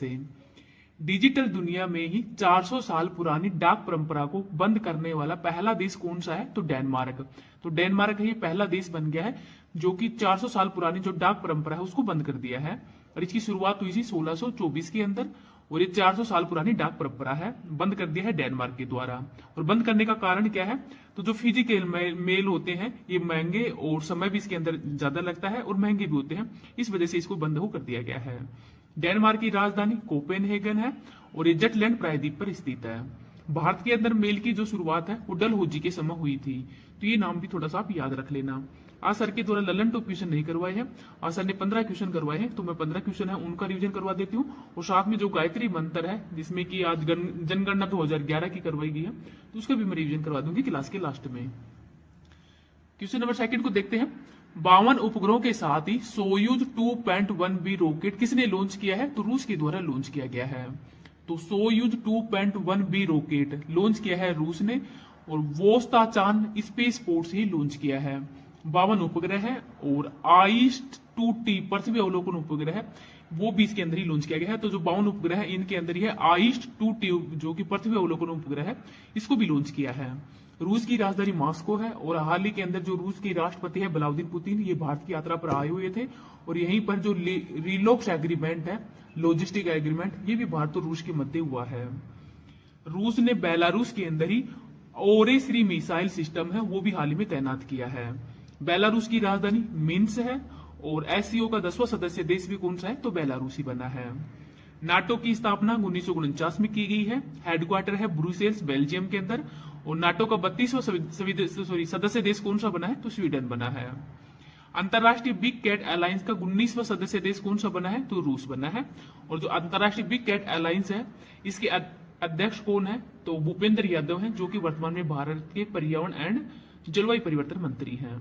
से। डिजिटल दुनिया में ही 400 साल पुरानी डाक परंपरा को बंद करने वाला पहला देश कौन सा है? तो डेनमार्क। तो डेनमार्क है ये पहला देश बन गया है जो कि 400 साल पुरानी जो डाक परंपरा है उसको बंद कर दिया है। और इसकी शुरुआत हुई थी 1624 के अंदर, और ये 400 साल पुरानी डाक परंपरा है, बंद कर दिया है डेनमार्क के द्वारा। और बंद करने का कारण क्या है? तो जो फिजिकल मेल होते हैं ये महंगे और समय भी इसके अंदर ज्यादा लगता है और महंगे भी होते हैं, इस वजह से इसको बंद हो कर दिया गया है। डेनमार्क की राजधानी कोपेनहेगन है और ये जटलैंड प्रायद्वीप पर स्थित है। भारत के अंदर मेल की जो शुरुआत है वो डलहौजी के समय हुई थी, तो ये नाम भी थोड़ा सा आप याद रख लेना। आज सर के द्वारा ललन टॉप क्वेश्चन नहीं करवाए हैं, आज सर ने 15 क्वेश्चन करवाए हैं, तो मैं 15 क्वेश्चन है उनका रिवीजन करवा देती हूँ। और साथ में जो गायत्री मंत्र है जिसमें कि आज जनगणना 2011 की करवाई गई है, तो उसका भी मैं रिवीजन करवा दूंगी क्लास के लास्ट में। क्वेश्चन नंबर 2 को देखते हैं। 52 उपग्रहों के साथ ही सोयूज 2.1B रॉकेट किसने लॉन्च किया है? तो रूस के द्वारा लॉन्च किया गया है। तो सोयूज 2.1B रॉकेट लॉन्च किया है रूस ने, और वोस्ताचान स्पेस पोर्ट से ही लॉन्च किया है। 52 उपग्रह है, और आइस्ट 2T पृथ्वी अवलोकन उपग्रह है वो भी इसके अंदर ही लॉन्च किया गया है। तो जो 52 उपग्रह है इनके अंदर ही है आइस्ट 2T जो कि पृथ्वी अवलोकन उपग्रह है, इसको भी लॉन्च किया है। रूस की राजधानी मॉस्को है, और हाल ही के अंदर जो रूस के राष्ट्रपति है व्लादिमीर पुतिन, ये भारत की यात्रा पर आए हुए थे, और यहीं पर जो रिलॉक्स एग्रीमेंट है, लॉजिस्टिक एग्रीमेंट, ये भी भारत और रूस के मध्य हुआ है। रूस ने बेलारूस के अंदर ही ओरेश्री मिसाइल सिस्टम है वो भी हाल ही में तैनात किया है। बेलारूस की राजधानी मिन्स्क है, और एससीओ का 10वां सदस्य देश भी कौन सा है? तो बेलारूस ही बना है। नाटो की स्थापना 1949 में की गई है, हेडक्वार्टर है ब्रुसेल्स बेल्जियम के अंदर, और नाटो का 32वां सदस्य देश कौन सा बना है? तो स्वीडन बना है। अंतरराष्ट्रीय बिग कैट अलायंस का 19वां सदस्य देश कौन सा बना है? तो रूस बना है। और जो अंतरराष्ट्रीय बिग कैट अलायंस है इसके अध्यक्ष कौन है? तो भूपेंद्र यादव हैं, जो कि वर्तमान में भारत के पर्यावरण एंड जलवायु परिवर्तन मंत्री हैं।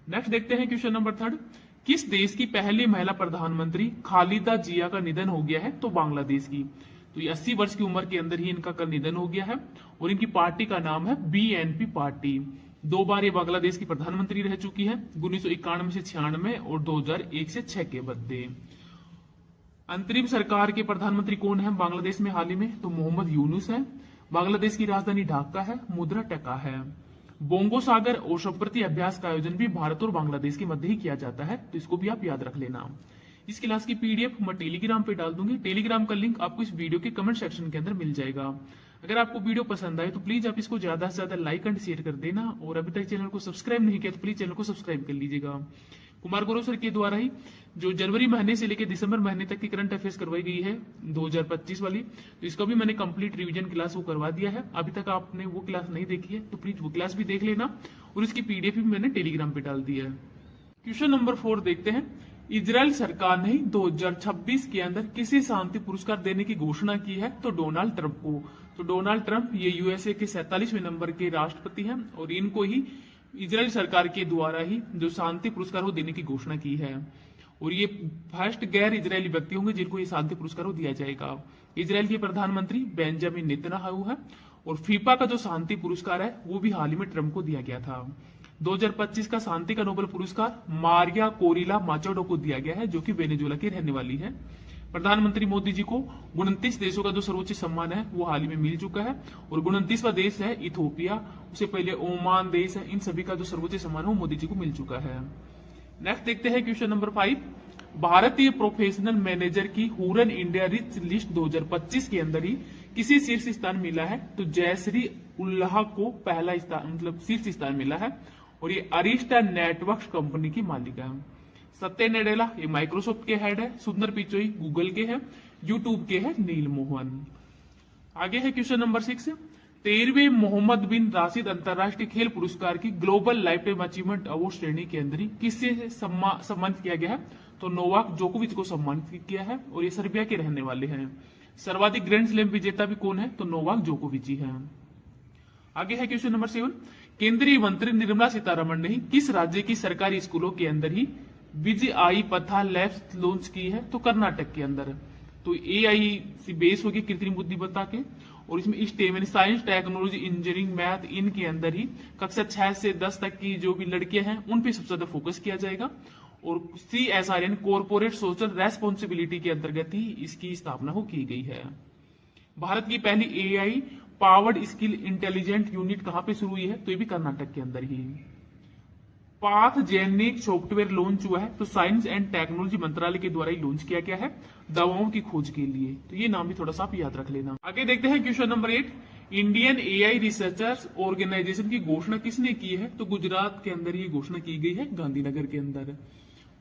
नेक्स्ट देखते हैं क्वेश्चन नंबर 3। किस देश की पहली महिला प्रधानमंत्री खालिदा जिया का निधन हो गया है? तो बांग्लादेश की। तो ये 80 वर्ष की उम्र के अंदर ही इनका कल निधन हो गया है, और इनकी पार्टी का नाम है BNP पार्टी। 2 बार ये बांग्लादेश की प्रधानमंत्री रह चुकी है, 1991 से 96 और 2001 से 6 के मध्य। अंतरिम सरकार के प्रधानमंत्री कौन है बांग्लादेश में हाल ही में? तो मोहम्मद यूनुस है। बांग्लादेश की राजधानी ढाका है, मुद्रा टका है। बोंगो सागर और संप्रति अभ्यास का आयोजन भी भारत और बांग्लादेश के मध्य ही किया जाता है, तो इसको भी आप याद रख लेना। इस क्लास की पीडीएफ मैं टेलीग्राम पे डाल दूंगी, टेलीग्राम का लिंक आपको इस वीडियो के कमेंट सेक्शन के अंदर मिल जाएगा। अगर आपको वीडियो पसंद आए तो प्लीज आप इसको ज्यादा से ज्यादा लाइक एंड शेयर कर देना, और अभी तक चैनल को सब्सक्राइब नहीं किया तो प्लीज चैनल को सब्सक्राइब कर लीजिएगा। कुमार गौरव सर के द्वारा ही जो जनवरी महीने से लेकर दिसंबर महीने तक की करंट अफेयर्स करवाई गई है 2025 वाली, तो इसका भी मैंने कंप्लीट रिवीजन क्लास वो करवा दिया है। अभी तक आपने वो क्लास नहीं देखी है तो प्लीज वो क्लास भी देख लेना, और इसकी पीडीएफ भी मैंने टेलीग्राम पे डाल दी है। क्वेश्चन नंबर 4 देखते हैं। इजराइल सरकार ने 2026 के अंदर किसे शांति पुरस्कार देने की घोषणा की है? तो डोनाल्ड ट्रंप को। तो डोनाल्ड ट्रंप ये यूएसए के 47वें नंबर के राष्ट्रपति हैं, और इनको ही इजराइल सरकार के द्वारा ही जो शांति पुरस्कार वो देने की घोषणा की है, और ये फर्स्ट गैर इजरायली व्यक्ति होंगे जिनको ये शांति पुरस्कार वो दिया जाएगा। इजराइल के प्रधानमंत्री बेंजामिन नेतन्याहू है, और फीफा का जो शांति पुरस्कार है वो भी हाल ही में ट्रंप को दिया गया था। 2025 का शांति का नोबेल पुरस्कार मारिया कोरिला माचाडो को दिया गया है, जो कि वेनेजुएला की रहने वाली है। प्रधानमंत्री मोदी जी को 29 देशों का जो सर्वोच्च सम्मान है वो हाल ही में मिल चुका है, और 29वां देश है इथोपिया, उससे पहले ओमान देश है, इन सभी का जो सर्वोच्च सम्मान है वो मोदी जी को मिल चुका है। नेक्स्ट देखते हैं क्वेश्चन नंबर 5। भारतीय प्रोफेशनल मैनेजर की हुरन इंडिया रिच लिस्ट 2025 के अंदर ही किसी शीर्ष स्थान मिला है? तो जयश्री उल्लाह को पहला स्थान मतलब शीर्ष स्थान मिला है, और ये अरिस्टा नेटवर्क्स कंपनी की मालिका है। सत्य नडेला ये माइक्रोसॉफ्ट के हेड है, सुंदर पिचोई गूगल के हैं, यूट्यूब के हैं नील मोहन। आगे है क्वेश्चन नंबर 6। 13वें मोहम्मद बिन राशिद अंतरराष्ट्रीय खेल पुरस्कार की global life time achievement award श्रेणी के अंदर ही किससे सम्मानित किया गया है? तो नोवाक जोकोविच को सम्मानित किया है, और ये सर्बिया के रहने वाले हैं। सर्वाधिक ग्रैंड स्लैम विजेता भी कौन है? तो नोवाक जोकोविच ही है। आगे है क्वेश्चन नंबर 7। केंद्रीय मंत्री निर्मला सीतारमण ने किस राज्य की सरकारी स्कूलों के अंदर ही विजय पथा लैब्स लॉन्च की है? तो कर्नाटक के अंदर। तो AI से बेस होगी कृत्रिम बुद्धिमत्ता के, और इसमें स्टेम यानी साइंस टेक्नोलॉजी इंजीनियरिंग मैथ इनके अंदर ही कक्षा 6 से 10 तक की जो भी लड़कियां हैं उन पे सबसे ज्यादा फोकस किया जाएगा, और CSR कॉर्पोरेट सोशल रेस्पॉन्सिबिलिटी के अंतर्गत ही इसकी स्थापना हो की गई है। भारत की पहली AI powered skill intelligent unit कहां पे शुरू हुई है? तो ये भी कर्नाटक के अंदर ही। पाथजेनिक सॉफ्टवेयर लॉन्च हुआ है तो साइंस एंड टेक्नोलॉजी मंत्रालय के द्वारा ही लॉन्च किया गया है दवाओं की खोज के लिए। तो ये नाम भी थोड़ा सा आप याद रख लेना। आगे देखते हैं question number 8। Indian AI researchers organisation की घोषणा किसने की है? तो गुजरात के अंदर ये घोषणा की गई है, गांधीनगर के अंदर।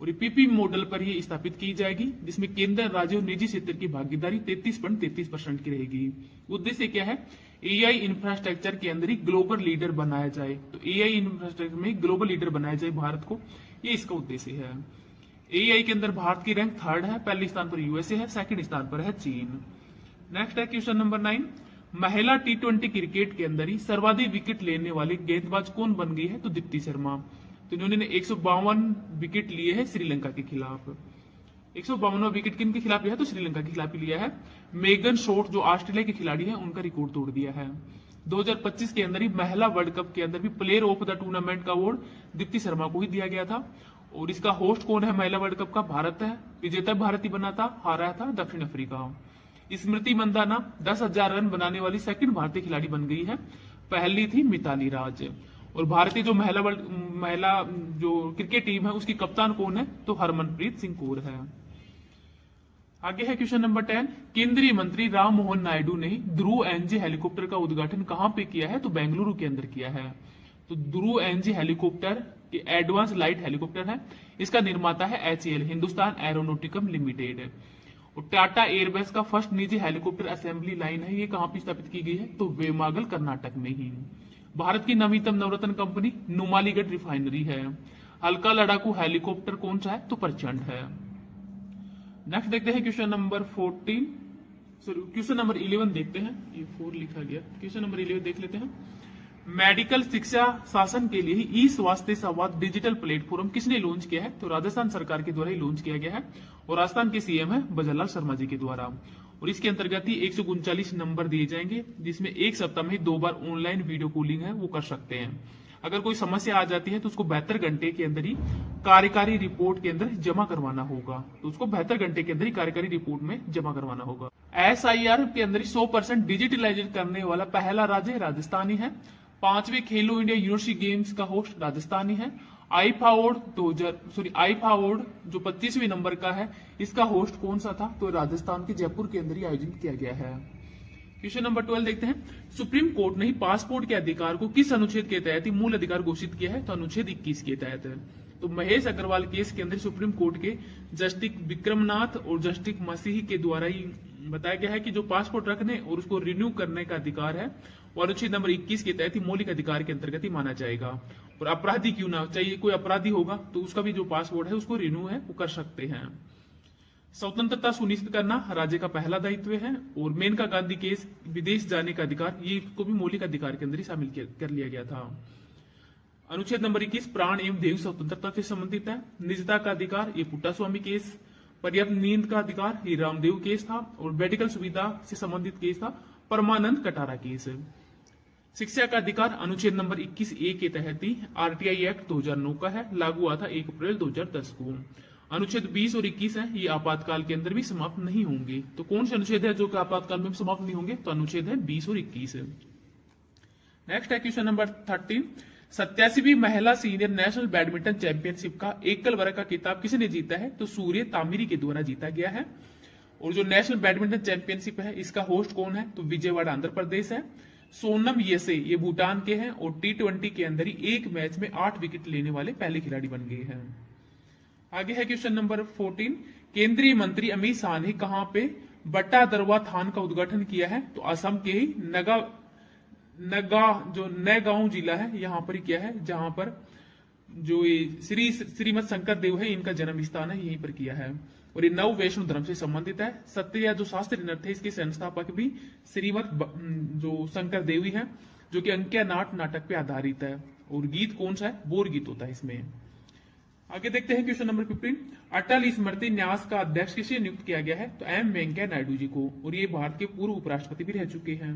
और ये PP मॉडल पर ये स्थापित की जाएगी, जिसमें केंद्र, राज्य और निजी क्षेत्र की भागीदारी 33.33% की रहेगी। उद्देश्य क्या है? AI इंफ्रास्ट्रक्चर के अंदर ही ग्लोबल लीडर बनाया जाए। तो AI इंफ्रास्ट्रक्चर में ग्लोबल लीडर बनाया जाए भारत को, ये इसका उद्देश्य है। AI के अंदर भारत की रैंक 3rd है, पहले स्थान पर USA है, 2nd स्थान पर है चीन। नेक्स्ट है क्वेश्चन नंबर 9। महिला T20 क्रिकेट के अंदर ही सर्वाधिक विकेट लेने वाली गेंदबाज कौन बन गई है? तो दीप्ति शर्मा। तो इन्होंने 152 विकेट लिए हैं श्रीलंका के खिलाफ। 152वां विकेट किन के खिलाफ लिया है? तो श्रीलंका के खिलाफ ही लिया है। मेगन शॉट जो ऑस्ट्रेलिया के खिलाड़ी हैं, उनका रिकॉर्ड तोड़ दिया है। 2025 के अंदर ही महिला वर्ल्ड कप के अंदर भी प्लेयर ऑफ द टूर्नामेंट का अवार्ड दीप्ति शर्मा को ही दिया गया था। और इसका होस्ट कौन है महिला वर्ल्ड कप का? भारत है। विजेता भारत ही बना था, हारा था दक्षिण अफ्रीका। स्मृति मंदाना 10,000 रन बनाने वाली 2nd भारतीय खिलाड़ी बन गई है, पहली थी मिताली राज। और भारतीय जो महिला जो क्रिकेट टीम है उसकी कप्तान कौन है? तो हरमनप्रीत सिंह कौर है। आगे है क्वेश्चन नंबर 10। केंद्रीय मंत्री राम मोहन नायडू ने ध्रुव NG हेलीकॉप्टर का उद्घाटन कहां पे किया है? तो बेंगलुरु के अंदर किया है। तो ध्रुव NG हेलीकॉप्टर के एडवांस लाइट हेलीकॉप्टर है, इसका निर्माता है HAL, हिंदुस्तान एरोनॉटिकम लिमिटेड। और टाटा एयरबेस का फर्स्ट निजी हेलीकॉप्टर असेंबली लाइन है, ये कहां पे स्थापित की गई है? तो वेमागल कर्नाटक में ही। भारत की नवीनतम नवरत्न कंपनी नुमालीगढ़ रिफाइनरी है। हल्का लड़ाकू हेलीकॉप्टर कौन सा है? तो प्रचंड है। नेक्स्ट देखते हैं question number 14, sorry question number 11 देखते हैं, ये 4 लिखा गया, क्वेश्चन नंबर 11 देख लेते हैं। मेडिकल शिक्षा शासन के लिए ई स्वास्थ्य संवाद डिजिटल प्लेटफॉर्म किसने लॉन्च किया है? तो राजस्थान सरकार के द्वारा ही लॉन्च किया गया है और राजस्थान के CM है भजनलाल शर्मा जी के द्वारा। और इसके अंतर्गत ही 139 नंबर दिए जाएंगे, जिसमें एक सप्ताह में 2 बार ऑनलाइन वीडियो कॉलिंग है वो कर सकते हैं। अगर कोई समस्या आ जाती है तो उसको 72 घंटे के अंदर ही कार्यकारी रिपोर्ट के अंदर जमा करवाना होगा। तो उसको 72 घंटे के अंदर ही कार्यकारी रिपोर्ट में जमा करवाना होगा। SIR के अंदर 100% डिजिटलाइज करने वाला पहला राज्य राजस्थानी है। 5वें खेलो इंडिया यूनिवर्सिटी गेम्स का होस्ट राजस्थानी है। आईफावोड जो 25वें नंबर का है, इसका होस्ट कौन सा था? तो राजस्थान के जयपुर के अंदर ही आयोजित किया गया है। क्वेश्चन नंबर 12 देखते हैं। सुप्रीम कोर्ट ने पासपोर्ट के अधिकार को किस अनुच्छेद के तहत ही मूल अधिकार घोषित किया है? तो अनुच्छेद 21 के तहत है। तो महेश अग्रवाल केस के अंदर सुप्रीम कोर्ट के जस्टिस विक्रमनाथ और जस्टिस मसीह के द्वारा ही बताया गया है कि जो पासपोर्ट रखने और उसको रिन्यू करने का अधिकार है वो अनुच्छेद नंबर 21 के तहत ही मौलिक अधिकार के अंतर्गत ही माना जाएगा। और अपराधी क्यों ना चाहिए, कोई अपराधी होगा तो उसका भी जो पासपोर्ट है उसको रिन्यू है वो कर सकते हैं। स्वतंत्रता सुनिश्चित करना राज्य का पहला दायित्व है। और मेनका गांधी केस विदेश जाने का अधिकार, ये को भी मौलिक अधिकार के अंदर ही शामिल कर लिया गया था। अनुच्छेद नंबर 21 प्राण एवं देह स्वतंत्रता से संबंधित है। निजता का अधिकार, ये पुट्टा स्वामी केस। पर्याप्त नींद का अधिकार, ये रामदेव केस था। और मेडिकल सुविधा से संबंधित केस था परमानंद कटारा केस। शिक्षा का अधिकार अनुच्छेद नंबर 21A के तहत ही RTI एक्ट 2009 का है, लागू हुआ था 1 अप्रैल 2010 को। अनुच्छेद 20 और 21 है, ये आपातकाल के अंदर भी समाप्त नहीं होंगे। तो कौन से अनुच्छेद है जो कि आपातकाल में समाप्त नहीं होंगे? तो अनुच्छेद है 20 और 21 है। नेक्स्ट है क्वेश्चन नंबर 13। 87वीं महिला सीनियर नेशनल बैडमिंटन चैंपियनशिप का एकल वर्ग का खिताब किसने जीता है? तो सूर्य तामिरी के द्वारा जीता गया है। और जो नेशनल बैडमिंटन चैंपियनशिप है इसका होस्ट कौन है? तो विजयवाड़ा आंध्र प्रदेश है। सोनम येसे ये भूटान के हैं और T20 के अंदर ही एक मैच में 8 विकेट लेने वाले पहले खिलाड़ी बन गए हैं। आगे है क्वेश्चन नंबर 14। केंद्रीय मंत्री अमित शाह ने कहां पे बट्टा दरवा थान का उद्घाटन किया है? तो असम के ही नगांव जिला है यहाँ पर ही किया है, जहां पर जो ये श्रीमद शंकर देव है इनका जन्म स्थान है, यहीं पर किया है। और ये नव वैष्णव धर्म से संबंधित है। सत्य जो शास्त्रीय नृत्य है इसके संस्थापक भी श्रीमद जो शंकर देवी है, जो कि अंक्या नाटक पे आधारित है। और गीत कौन सा है? बोर गीत होता है इसमें। आगे देखते हैं क्वेश्चन नंबर 15। अटल स्मृति न्यास का अध्यक्ष किसे नियुक्त किया गया है? तो M वेंकैया नायडू जी को। और ये भारत के पूर्व उपराष्ट्रपति भी रह चुके हैं।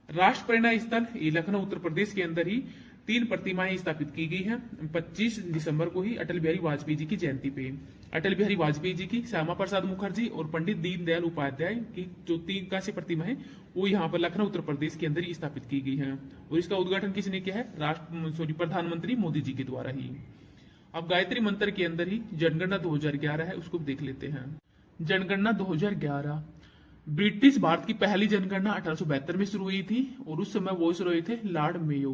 राष्ट्र प्रेरणा स्थल ये लखनऊ उत्तर प्रदेश के अंदर ही 3 प्रतिमाएं स्थापित की गई हैं 25 दिसंबर को ही अटल बिहारी वाजपेयी जी की जयंती पे। अटल बिहारी वाजपेयी जी की, श्यामा प्रसाद मुखर्जी और पंडित दीनदयाल उपाध्याय की जो 3 कांस्य प्रतिमा है वो यहाँ पर लखनऊ उत्तर प्रदेश के अंदर ही स्थापित की गई है। और इसका उद्घाटन किसने किया है? प्रधानमंत्री मोदी जी के द्वारा ही। अब गायत्री मंत्र के अंदर ही जनगणना 2011 है, उसको देख लेते हैं। जनगणना 2011 ब्रिटिश भारत की पहली जनगणना 1872 में शुरू हुई थी और उस समय वो शुरू हुए थे लॉर्ड मेयो।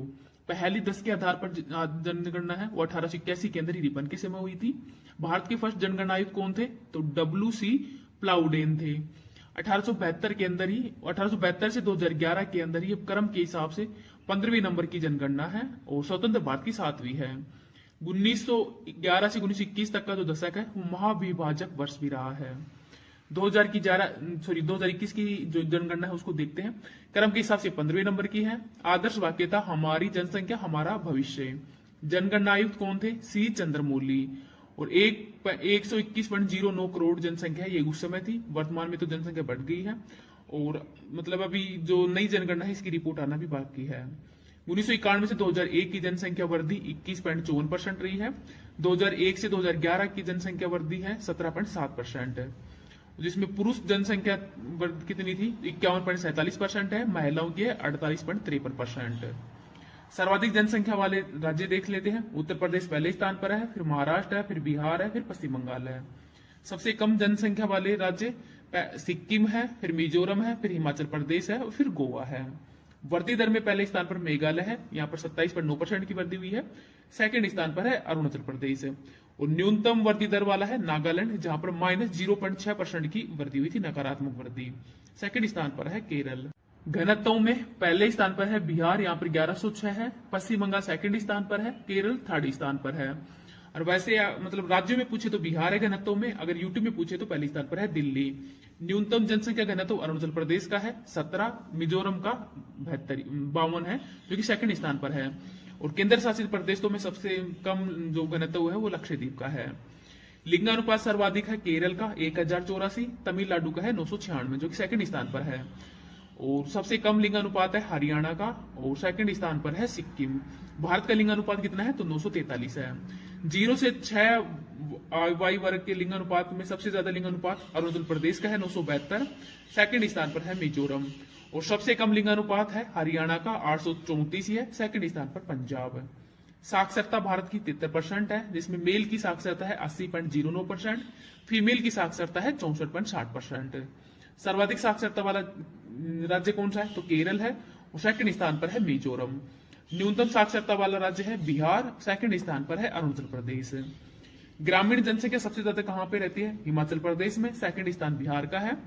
पहली 10 के आधार पर जनगणना है वो 1881 के अंदर ही रिबन के समय हुई थी। भारत के फर्स्ट जनगणना आयुक्त कौन थे? तो WC प्लाउडेन थे। 1872 के अंदर ही, 1872 से 2011 के अंदर ही क्रम के हिसाब से 15वें नंबर की जनगणना है और स्वतंत्र भारत की 7वीं है। 1911 से 1921 तक का जो दशक है वो महाविभाजक वर्ष भी रहा है। 2021 की जो जनगणना है उसको देखते हैं। क्रम के हिसाब से 15वें नंबर की है। आदर्श वाक्य था हमारी जनसंख्या हमारा भविष्य। जनगणना आयुक्त कौन थे? C चंद्रमौली। और 121.09 करोड़ जनसंख्या ये उस समय थी। वर्तमान में तो जनसंख्या बढ़ गई है और मतलब अभी जो नई जनगणना है इसकी रिपोर्ट आना भी बाकी है। 1991 से 2001 की जनसंख्या वृद्धि 21.54% रही है। 2001 से 2011 की जनसंख्या वृद्धि है 17.7%, जिसमें पुरुष जनसंख्या कितनी थी? 51.47% है, महिलाओं की है 48.53%। सर्वाधिक जनसंख्या वाले राज्य देख लेते हैं। उत्तर प्रदेश पहले स्थान पर है, फिर महाराष्ट्र है, फिर बिहार है, फिर पश्चिम बंगाल है। सबसे कम जनसंख्या वाले राज्य सिक्किम है, फिर मिजोरम है, फिर हिमाचल प्रदेश है और फिर गोवा है। वृद्धि दर में पहले स्थान पर मेघालय है, यहाँ पर 27.9% की वृद्धि हुई है। सेकंड स्थान पर है अरुणाचल प्रदेश और न्यूनतम वृद्धि दर वाला है नागालैंड, जहां पर -0.6% की वृद्धि हुई थी, नकारात्मक वृद्धि। सेकंड स्थान पर है केरल। घनत्व में पहले स्थान पर है बिहार, यहाँ पर 1106 है। पश्चिम बंगाल सेकंड स्थान पर है, केरल थर्ड स्थान पर है। और वैसे मतलब राज्यों में पूछे तो बिहार है घनत्व में, अगर यूटी में पूछे तो पहले स्थान पर है दिल्ली। न्यूनतम जनसंख्या घनत्व अरुणाचल प्रदेश का है 17, मिजोरम का 52 है जो कि सेकंड स्थान पर है। और केंद्र शासित प्रदेशों में सबसे कम जो घनत्व है वो लक्षद्वीप का है। लिंगानुपात सर्वाधिक है केरल का 1084, तमिलनाडु का है 996 जो कि सेकंड स्थान पर है। और सबसे कम लिंगानुपात है हरियाणा का और सेकंड स्थान पर है सिक्किम। भारत का लिंगानुपात कितना है? तो 943 है। 0 से 6 आयु वर्ग के लिंगानुपात में सबसे ज्यादा लिंगानुपात अरुणाचल प्रदेश का है 972, सेकंड स्थान पर है मिजोरम। और सबसे कम लिंगानुपात है हरियाणा का 834 है, सेकंड स्थान पर पंजाब। साक्षरता भारत की 73% है, जिसमें मेल की साक्षरता है 80.09%, फीमेल की साक्षरता है 64.60%। सर्वाधिक साक्षरता वाला राज्य कौन सा है? तो केरल है और सेकंड स्थान पर है मिजोरम। न्यूनतम साक्षरता वाला राज्य है बिहार, सेकंड स्थान पर है अरुणाचल प्रदेश। ग्रामीण जनसंख्या सबसे ज्यादा कहां पे रहती है? हिमाचल प्रदेश में, सेकंड स्थान बिहार का है।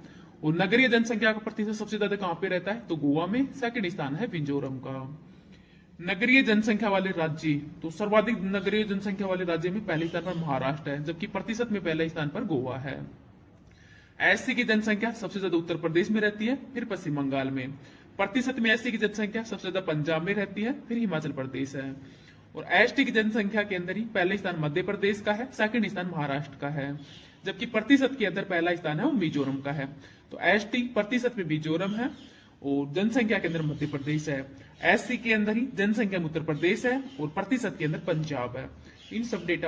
और नगरीय जनसंख्या का प्रतिशत सबसे ज्यादा कहां पे रहता है? तो गोवा में, सेकंड स्थान है मिजोरम का। नगरीय जनसंख्या वाले राज्य, तो सर्वाधिक नगरीय जनसंख्या वाले राज्य में पहले स्थान पर महाराष्ट्र है, जबकि प्रतिशत में पहले स्थान पर गोवा है। एससी की जनसंख्या सबसे ज्यादा उत्तर प्रदेश में रहती है, फिर पश्चिम बंगाल में। प्रतिशत में एससी की जनसंख्या सबसे ज्यादा पंजाब में रहती है, फिर हिमाचल प्रदेश है। और एसटी की जनसंख्या के अंदर ही पहले स्थान मध्य प्रदेश का है, सेकंड स्थान महाराष्ट्र का है, जबकि प्रतिशत के अंदर पहला स्थान है वो मिजोरम का है। तो एसटी प्रतिशत में मिजोरम है और जनसंख्या के अंदर मध्य प्रदेश है। एससी के अंदर ही जनसंख्या में उत्तर प्रदेश है और प्रतिशत के अंदर पंजाब है। इन सब डेटा